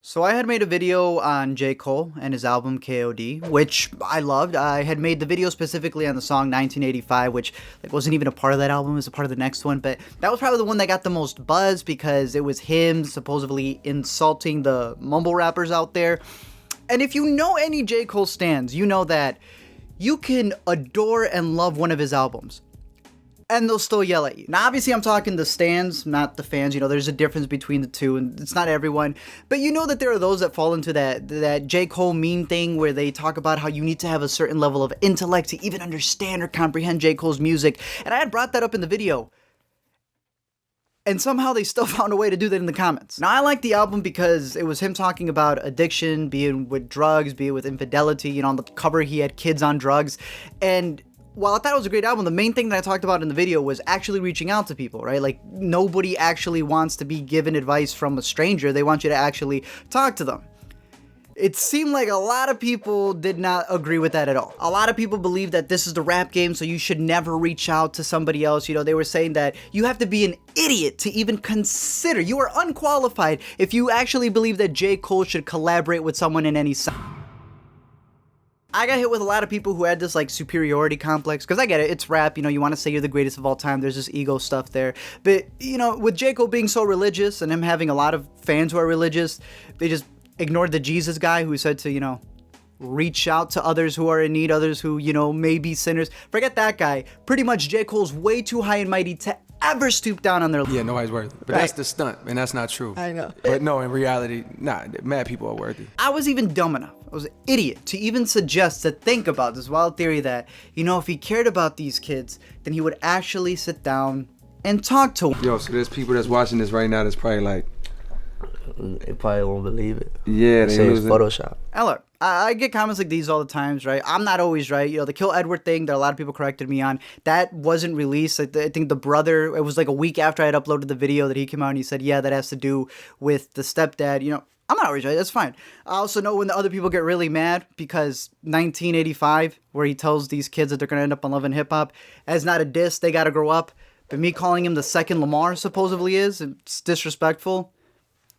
So I had made a video on J. Cole and his album KOD, which I loved. I had made the video specifically on the song 1985, which wasn't even a part of that album, it was a part of the next one, but that was probably the one that got the most buzz because it was him supposedly insulting the mumble rappers out there. And if you know any J. Cole stans, you know that you can adore and love one of his albums, and they'll still yell at you. Now, obviously, I'm talking the stans, not the fans. You know, there's a difference between the two, and it's not everyone. But you know that there are those that fall into that J. Cole meme thing where they talk about how you need to have a certain level of intellect to even understand or comprehend J. Cole's music. And I had brought that up in the video, and somehow they still found a way to do that in the comments. Now, I like the album because it was him talking about addiction, being with drugs, being with infidelity. You know, on the cover, he had kids on drugs. And while I thought it was a great album, the main thing that I talked about in the video was actually reaching out to people, right? Like, nobody actually wants to be given advice from a stranger. They want you to actually talk to them. It seemed like a lot of people did not agree with that at all. A lot of people believe that this is the rap game, so you should never reach out to somebody else. You know, they were saying that you have to be an idiot to even consider. You are unqualified if you actually believe that J. Cole should collaborate with someone in any song. I got hit with a lot of people who had this superiority complex, because I get it, it's rap, you know, you want to say you're the greatest of all time, there's this ego stuff there, but you know, with J. Cole being so religious and him having a lot of fans who are religious, they just ignored the Jesus guy who said to, you know, reach out to others who are in need, others who, you know, may be sinners. Forget that guy. Pretty much J. Cole's way too high and mighty to ever stoop down on their... Yeah, nobody's worthy. But right. That's the stunt, and that's not true. I know. But no, in reality, mad people are worthy. I was even dumb enough, I was an idiot, to even suggest, to think about this wild theory that, you know, if he cared about these kids, then he would actually sit down and talk to them. Yo, so there's people that's watching this right now that's probably like... They probably won't believe it. Yeah, they say it's Photoshop. And look, I get comments like these all the times, right? I'm not always right. You know, the Kill Edward thing that a lot of people corrected me on, that wasn't released. I think the brother, it was like a week after I had uploaded the video that he came out and he said, yeah, that has to do with the stepdad. You know, I'm not always right. That's fine. I also know when the other people get really mad because 1985, where he tells these kids that they're going to end up on Love and Hip Hop, as not a diss, they got to grow up. But me calling him the second Lamar supposedly it's disrespectful.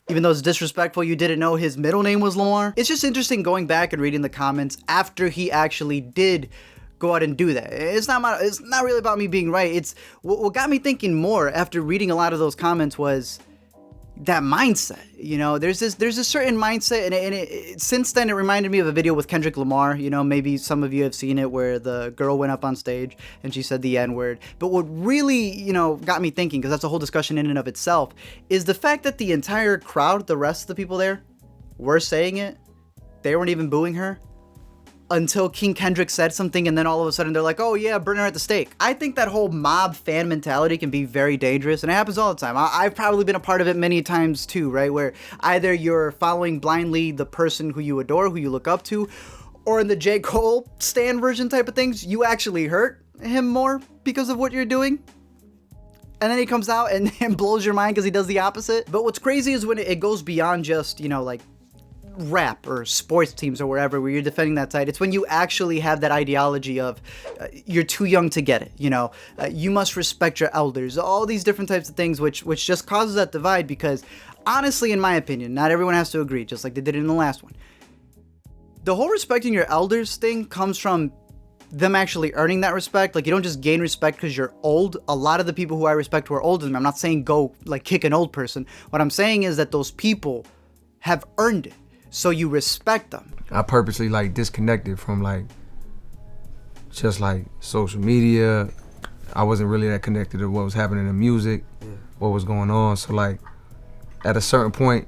Even though it's disrespectful, you didn't know his middle name was Lamar. It's just interesting going back and reading the comments after he actually did go out and do that. It's not really about me being right. It's what got me thinking more after reading a lot of those comments was that mindset. You know, there's a certain mindset, and it since then it reminded me of a video with Kendrick Lamar. You know, maybe some of you have seen it, where the girl went up on stage and she said the N-word. But what really, you know, got me thinking, because that's a whole discussion in and of itself, is the fact that the entire crowd, the rest of the people there, were saying it. They weren't even booing her until King Kendrick said something, and then all of a sudden they're like, oh yeah, burn her at the stake. I think that whole mob fan mentality can be very dangerous, and it happens all the time. I've probably been a part of it many times too, right? Where either you're following blindly the person who you adore, who you look up to, or in the J. Cole stan version type of things, you actually hurt him more because of what you're doing. And then he comes out and blows your mind because he does the opposite. But what's crazy is when it goes beyond just, you know, like rap or sports teams or wherever where you're defending that side. It's when you actually have that ideology of you're too young to get it, you know, you must respect your elders, all these different types of things, which just causes that divide. Because honestly, in my opinion, not everyone has to agree, just like they did in the last one. The whole respecting your elders thing comes from them actually earning that respect. Like, you don't just gain respect because you're old. A lot of the people who I respect who are older than me, I'm not saying go like kick an old person. What I'm saying is that those people have earned it, so you respect them. I purposely disconnected from just social media. I wasn't really that connected to what was happening in music, what was going on. So at a certain point,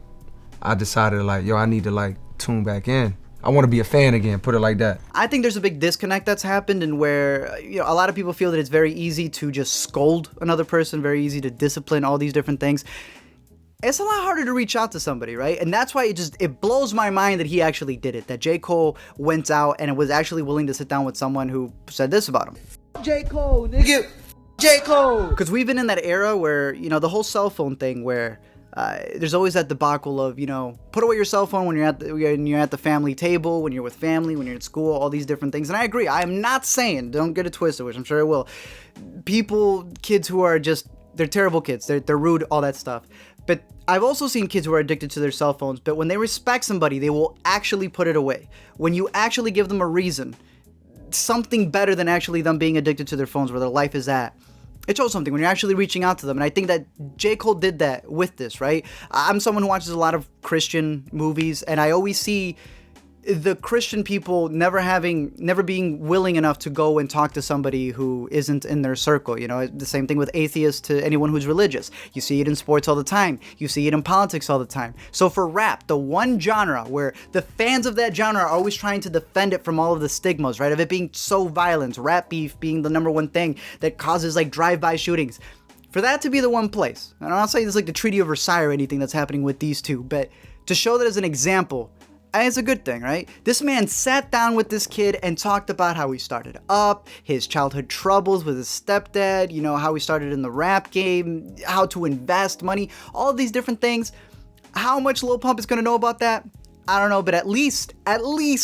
I decided yo, I need to tune back in. I want to be a fan again, put it like that. I think there's a big disconnect that's happened, and where, you know, a lot of people feel that it's very easy to just scold another person, very easy to discipline, all these different things. It's a lot harder to reach out to somebody, right? And that's why it blows my mind that he actually did it, that J. Cole went out and was actually willing to sit down with someone who said this about him. J. Cole, nigga. J. Cole. Because we've been in that era where, you know, the whole cell phone thing where there's always that debacle of, you know, put away your cell phone when you're at the family table, when you're with family, when you're at school, all these different things. And I agree. I am not saying, don't get it twisted, which I'm sure it will. Kids who are just, they're terrible kids. They're rude, all that stuff. But I've also seen kids who are addicted to their cell phones, but when they respect somebody, they will actually put it away. When you actually give them a reason, something better than actually them being addicted to their phones where their life is at. It shows something when you're actually reaching out to them. And I think that J. Cole did that with this, right? I'm someone who watches a lot of Christian movies, and I always see the Christian people never being willing enough to go and talk to somebody who isn't in their circle. You know, the same thing with atheists to anyone who's religious. You see it in sports all the time. You see it in politics all the time. So for rap, the one genre where the fans of that genre are always trying to defend it from all of the stigmas, right? Of it being so violent, rap beef being the number one thing that causes like drive-by shootings. For that to be the one place, and I'm not saying it's like the Treaty of Versailles or anything that's happening with these two, but to show that as an example, it's a good thing, right? This man sat down with this kid and talked about how he started up, his childhood troubles with his stepdad, you know, how he started in the rap game, how to invest money, all of these different things. How much Lil Pump is going to know about that? I don't know, but at least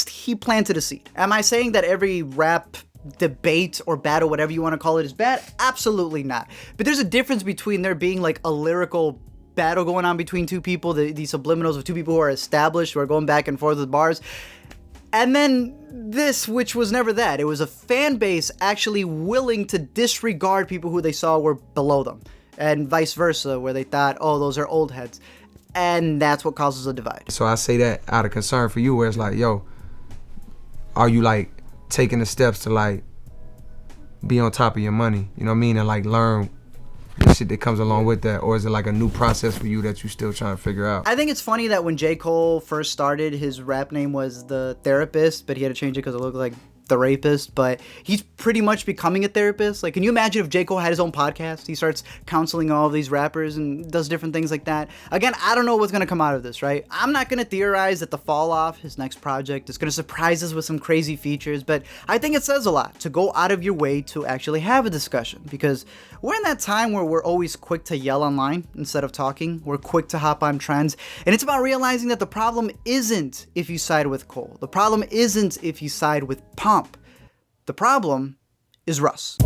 he planted a seed. Am I saying that every rap debate or battle, whatever you want to call it, is bad? Absolutely not. But there's a difference between there being like a lyrical battle going on between two people, these subliminals of two people who are established, who are going back and forth with bars, and then this, which was never that. It was a fan base actually willing to disregard people who they saw were below them, and vice versa, where they thought, oh, those are old heads, and that's what causes a divide. So I say that out of concern for you, where it's like, yo, are you like taking the steps to like be on top of your money, you know what I mean, and like learn the shit that comes along with that, or is it like a new process for you that you still trying to figure out? I think it's funny that when J. Cole first started, his rap name was The Therapist, but he had to change it because it looked like The Rapist, but he's pretty much becoming a therapist. Like, can you imagine if J. Cole had his own podcast? He starts counseling all of these rappers and does different things like that. Again, I don't know what's going to come out of this, right? I'm not going to theorize that The Fall Off, his next project, is going to surprise us with some crazy features, but I think it says a lot to go out of your way to actually have a discussion, because we're in that time where we're always quick to yell online instead of talking. We're quick to hop on trends, and it's about realizing that the problem isn't if you side with Cole. The problem isn't if you side with Pump. The problem is Russ.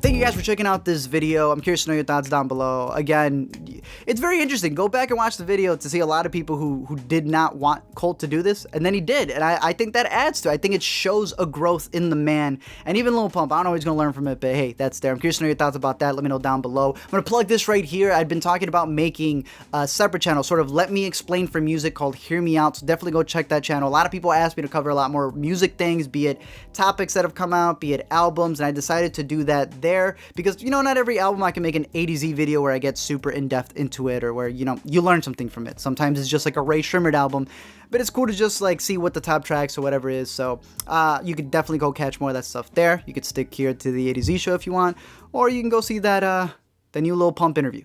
Thank you guys for checking out this video. I'm curious to know your thoughts down below. Again, it's very interesting. Go back and watch the video to see a lot of people who did not want Colt to do this, and then he did. And I think that adds to it. I think it shows a growth in the man. And even Lil Pump, I don't know what he's going to learn from it, but hey, that's there. I'm curious to know your thoughts about that. Let me know down below. I'm going to plug this right here. I've been talking about making a separate channel, sort of Let Me Explain for Music, called Hear Me Out. So definitely go check that channel. A lot of people asked me to cover a lot more music things, be it topics that have come out, be it albums, and I decided to do that there because, you know, not every album I can make an A to Z video where I get super in-depth into it, or where, you know, you learn something from it. Sometimes it's just like a Ray Shrimmered album, but it's cool to just like see what the top tracks or whatever is. So you could definitely go catch more of that stuff there. You could stick here to the A to Z show if you want, or you can go see that the new Lil Pump interview.